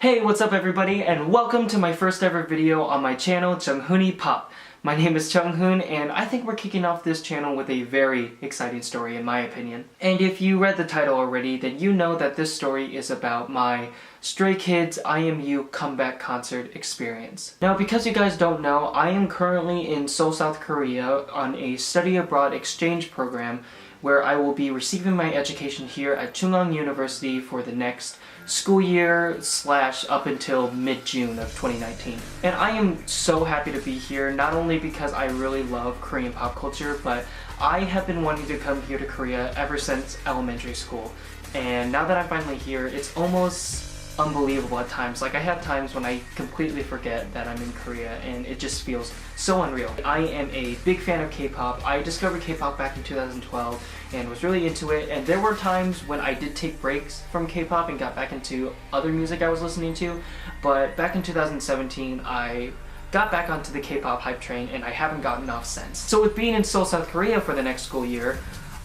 Hey, what's up everybody, and welcome to my first ever video on my channel, J.Y.Park. My name is Jung-hoon, and I think we're kicking off this channel with a very exciting story in my opinion. And if you read the title already, then you know that this story is about my Stray Kids IMU comeback concert experience. Now, because you guys don't know, I am currently in Seoul, South Korea on a study abroad exchange program where I will be receiving my education here at Chungang University for the next school year / up until mid-June of 2019. And I am so happy to be here, not only because I really love Korean pop culture, but I have been wanting to come here to Korea ever since elementary school. And now that I'm finally here, it's almost unbelievable at times. Like, I have times when I completely forget that I'm in Korea and it just feels so unreal. I am a big fan of K-pop. I discovered K-pop back in 2012 and was really into it, and there were times when I did take breaks from K-pop and got back into other music I was listening to, but back in 2017 I got back onto the K-pop hype train and I haven't gotten off since. So with being in Seoul, South Korea for the next school year,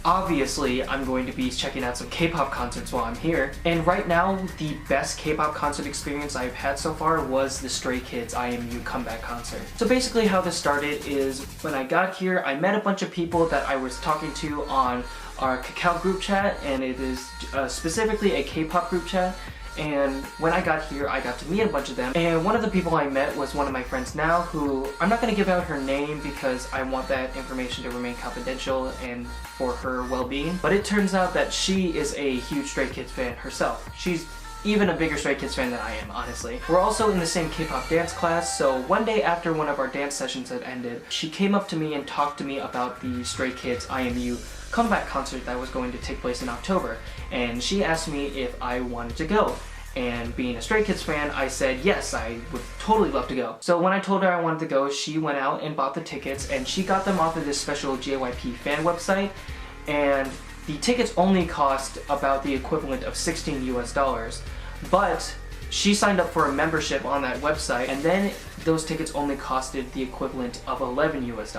obviously, I'm going to be checking out some K-pop concerts while I'm here. And right now, the best K-pop concert experience I've had so far was the Stray Kids IMU comeback concert. So basically how this started is, when I got here, I met a bunch of people that I was talking to on our Kakao group chat, and it is specifically a K-pop group chat. And when I got here, I got to meet a bunch of them. And one of the people I met was one of my friends now, who I'm not going to give out her name because I want that information to remain confidential and for her well-being. But it turns out that she is a huge Stray Kids fan herself. She's even a bigger Stray Kids fan than I am, honestly. We're also in the same K-pop dance class, so one day after one of our dance sessions had ended, she came up to me and talked to me about the Stray Kids IMU comeback concert that was going to take place in October, and she asked me if I wanted to go. And being a Stray Kids fan, I said yes, I would totally love to go. So when I told her I wanted to go, she went out and bought the tickets, and she got them off of this special JYP fan website, and the tickets only cost about the equivalent of $16 US, but she signed up for a membership on that website, and then those tickets only costed the equivalent of $11 US.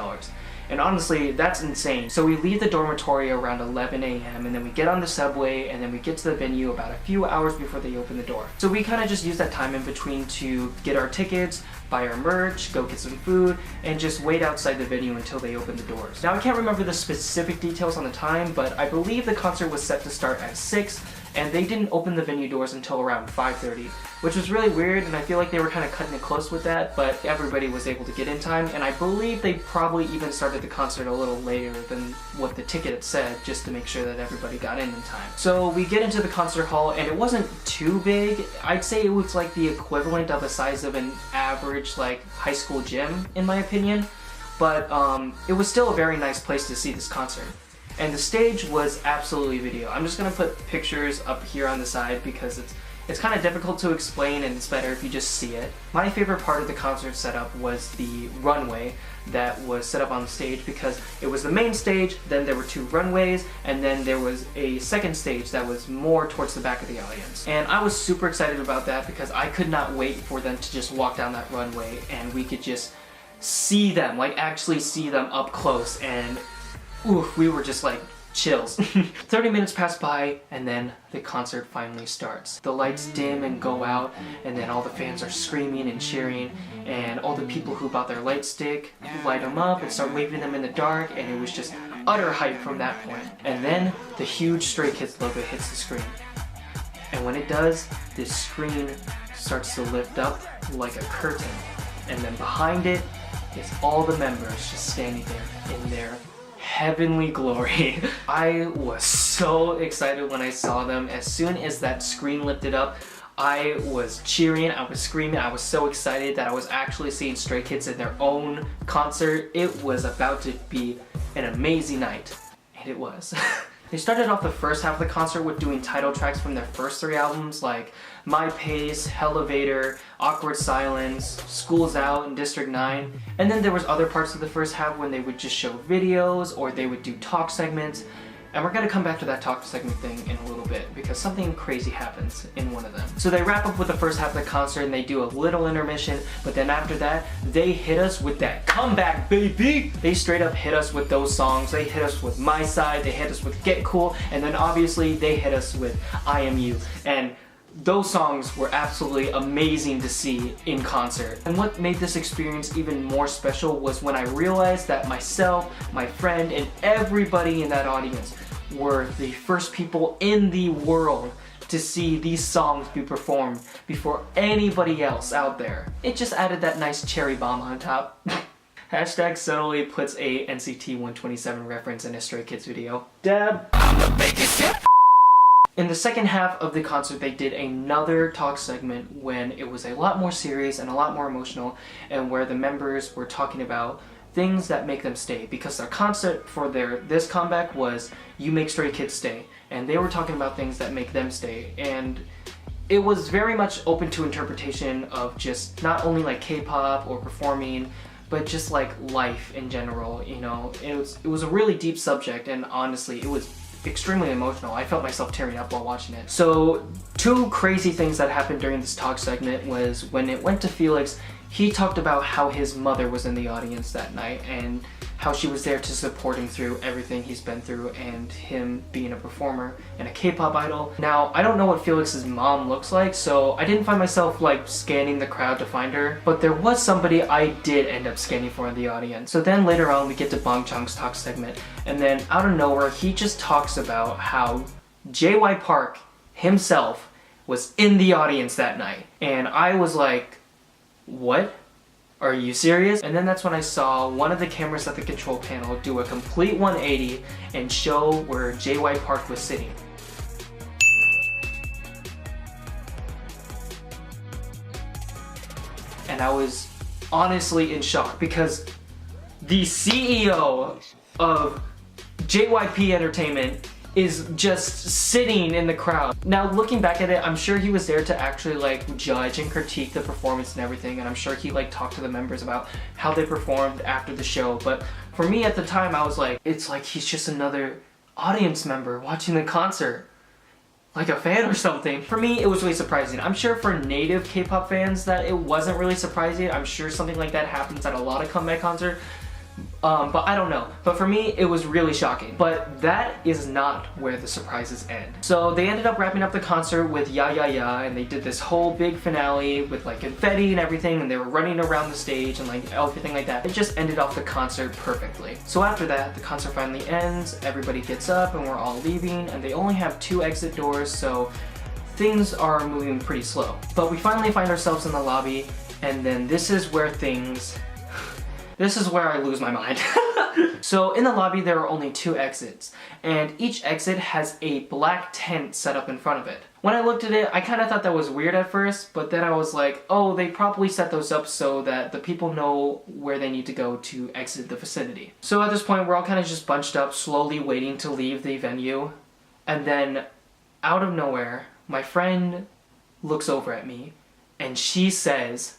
And honestly, that's insane. So we leave the dormitory around 11 a.m. and then we get on the subway and then we get to the venue about a few hours before they open the door. So we kind of just use that time in between to get our tickets, buy our merch, go get some food, and just wait outside the venue until they open the doors. Now, I can't remember the specific details on the time, but I believe the concert was set to start at 6, and they didn't open the venue doors until around 5:30, which was really weird, and I feel like they were kind of cutting it close with that, but everybody was able to get in time, and I believe they probably even started the concert a little later than what the ticket had said, just to make sure that everybody got in time. So we get into the concert hall, and it wasn't too big. I'd say it was like the equivalent of the size of an average like high school gym, in my opinion, but it was still a very nice place to see this concert. And the stage was absolutely video. I'm just gonna put pictures up here on the side because it's kind of difficult to explain, and it's better if you just see it. My favorite part of the concert setup was the runway that was set up on the stage, because it was the main stage, then there were 2 runways, and then there was a second stage that was more towards the back of the audience. And I was super excited about that because I could not wait for them to just walk down that runway and we could just see them, like actually see them up close, and ooh, we were just like chills. 30 minutes pass by and then the concert finally starts. The lights dim and go out, and then all the fans are screaming and cheering, and all the people who bought their light stick light them up and start waving them in the dark, and it was just utter hype from that point. And then the huge Stray Kids logo hits the screen. And when it does, this screen starts to lift up like a curtain, and then behind it is all the members just standing there in their heavenly glory. I was so excited when I saw them. As soon as that screen lifted up, I was cheering, I was screaming, I was so excited that I was actually seeing Stray Kids in their own concert. It was about to be an amazing night, and it was. They started off the first half of the concert with doing title tracks from their first 3 albums, like My Pace, Elevator, Awkward Silence, School's Out, and District 9. And then there was other parts of the first half when they would just show videos, or they would do talk segments. And we're gonna come back to that talk segment thing in a little bit because something crazy happens in one of them. So they wrap up with the first half of the concert and they do a little intermission, but then after that, they hit us with that comeback, baby! They straight up hit us with those songs. They hit us with My Side, they hit us with Get Cool, and then obviously they hit us with IMU. And those songs were absolutely amazing to see in concert. And what made this experience even more special was when I realized that myself, my friend, and everybody in that audience were the first people in the world to see these songs be performed before anybody else out there. It just added that nice cherry bomb on top. Hashtag subtly puts a NCT 127 reference in a Stray Kids video. Dab. In the second half of the concert, they did another talk segment when it was a lot more serious and a lot more emotional, and where the members were talking about things that make them stay, because their concept for this comeback was "You make Stray Kids stay," and they were talking about things that make them stay. And it was very much open to interpretation of just not only like K-pop or performing, but just like life in general. You know, it was a really deep subject, and honestly, it was extremely emotional. I felt myself tearing up while watching it. So two crazy things that happened during this talk segment was when it went to Felix, he talked about how his mother was in the audience that night and how she was there to support him through everything he's been through, and him being a performer and a K-pop idol. Now, I don't know what Felix's mom looks like, so I didn't find myself like scanning the crowd to find her, but there was somebody I did end up scanning for in the audience. So then later on we get to Bang Chang's talk segment, and then out of nowhere he just talks about how J.Y.Park himself was in the audience that night. And I was like, what? Are you serious? And then that's when I saw one of the cameras at the control panel do a complete 180 and show where J.Y.Park was sitting. And I was honestly in shock, because the CEO of JYP Entertainment is just sitting in the crowd. Now looking back at it, I'm sure he was there to actually like judge and critique the performance and everything, and I'm sure he like talked to the members about how they performed after the show. But for me at the time, I was like, it's like he's just another audience member watching the concert, like a fan or something. For me, it was really surprising. I'm sure for native K-pop fans that it wasn't really surprising. I'm sure something like that happens at a lot of comeback concerts. But I don't know. But for me, it was really shocking. But that is not where the surprises end. So they ended up wrapping up the concert with Ya Ya Ya, and they did this whole big finale with like confetti and everything, and they were running around the stage and like everything like that. It just ended off the concert perfectly. So after that, the concert finally ends, everybody gets up and we're all leaving, and they only have 2 exit doors, so things are moving pretty slow. But we finally find ourselves in the lobby, and then this is where I lose my mind. So in the lobby there are only 2 exits, and each exit has a black tent set up in front of it. When I looked at it, I kind of thought that was weird at first, but then I was like, oh, they probably set those up so that the people know where they need to go to exit the vicinity. So at this point we're all kind of just bunched up, slowly waiting to leave the venue, and then out of nowhere my friend looks over at me and she says,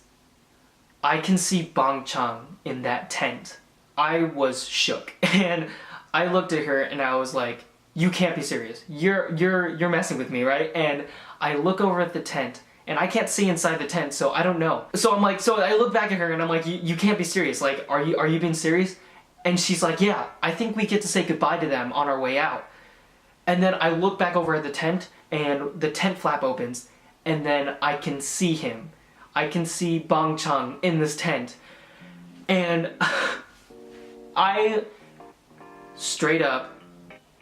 "I can see Bang Chang in that tent." I was shook, and I looked at her and I was like, "You can't be serious. You're messing with me, right?" And I look over at the tent and I can't see inside the tent, so I don't know. So I'm like, so I look back at her and I'm like, you can't be serious. Like, are you being serious? And she's like, "Yeah, I think we get to say goodbye to them on our way out." And then I look back over at the tent and the tent flap opens, and then I can see him. I can see Bang Chang in this tent, and I straight up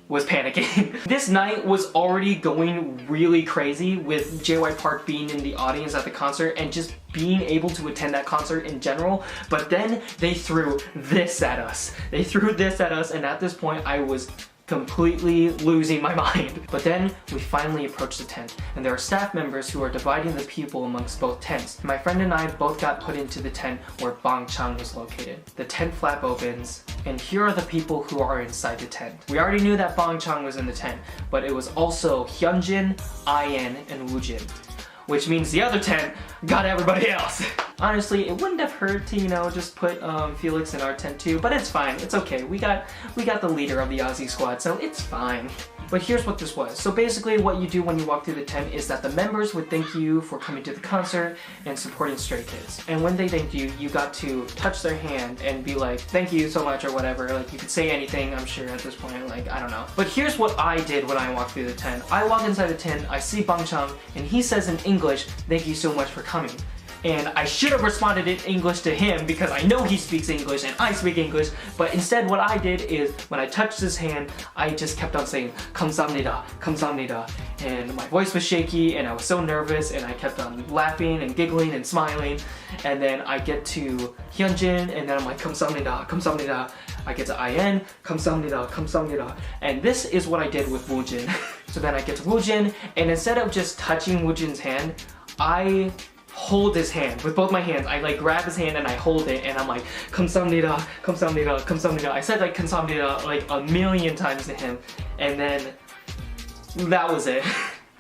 was panicking. This night was already going really crazy with J.Y.Park being in the audience at the concert and just being able to attend that concert in general, but then they threw this at us. They threw this at us, and at this point I was completely losing my mind. But then we finally approached the tent, and there are staff members who are dividing the people amongst both tents. My friend and I both got put into the tent where Bang Chang was located. The tent flap opens, and here are the people who are inside the tent. We already knew that Bang Chang was in the tent, but it was also Hyunjin, Ian, and Woojin, which means the other tent got everybody else. honestly, it wouldn't have hurt to, you know, just put Felix in our tent too, but it's fine. It's okay. We got the leader of the Aussie squad, so it's fine. But here's what this was. So basically what you do when you walk through the tent is that the members would thank you for coming to the concert and supporting Stray Kids. And when they thanked you, you got to touch their hand and be like, thank you so much or whatever. Like you could say anything, I'm sure at this point, like, I don't know. But here's what I did when I walked through the tent. I walk inside the tent, I see Bangchang, and he says in English, thank you so much for coming. And I should have responded in English to him because I know he speaks English and I speak English, but instead what I did is when I touched his hand, I just kept on saying 감사합니다, 감사합니다, and my voice was shaky and I was so nervous and I kept on laughing and giggling and smiling, and then I get to Hyunjin and then I'm like 감사합니다, 감사합니다. I get to IN, 감사합니다, 감사합니다, and this is what I did with Woojin. So then I get to Woojin, and instead of just touching Woojin's hand, I hold his hand with both my hands. I like grab his hand and I hold it and I'm like 감사합니다, 감사합니다, 감사합니다. I said like 감사합니다 like a million times to him, and then that was it.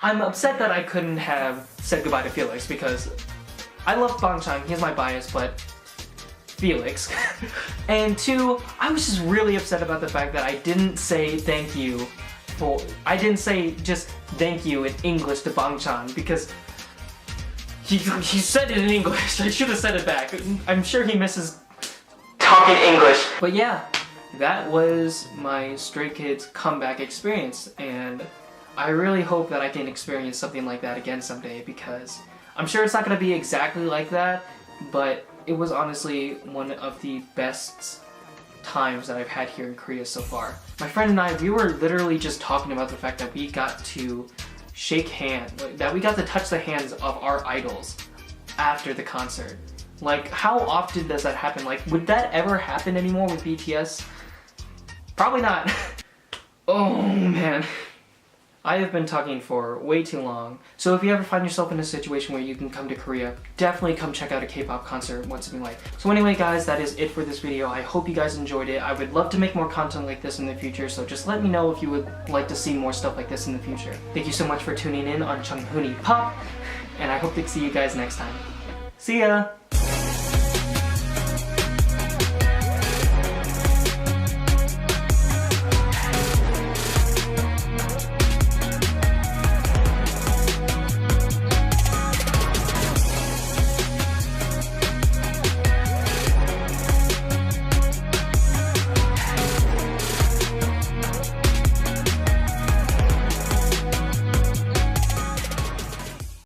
I'm upset that I couldn't have said goodbye to Felix because I love Bangchang, he's my bias, but Felix. And two, I was just really upset about the fact that I didn't say thank you I didn't say just thank you in English to Bangchang because he said it in English. I should have said it back. I'm sure he misses talking English. But yeah, that was my Stray Kids comeback experience, and I really hope that I can experience something like that again someday because I'm sure it's not going to be exactly like that, but it was honestly one of the best times that I've had here in Korea so far. My friend and I, we were literally just talking about the fact that we got to shake hands, that we got to touch the hands of our idols after the concert. Like, how often does that happen? Like, would that ever happen anymore with BTS? Probably not. Oh man. I have been talking for way too long, so if you ever find yourself in a situation where you can come to Korea, definitely come check out a K-pop concert once in your life. So anyway guys, that is it for this video. I hope you guys enjoyed it. I would love to make more content like this in the future, so just let me know if you would like to see more stuff like this in the future. Thank you so much for tuning in on J.Y.Park, and I hope to see you guys next time. See ya!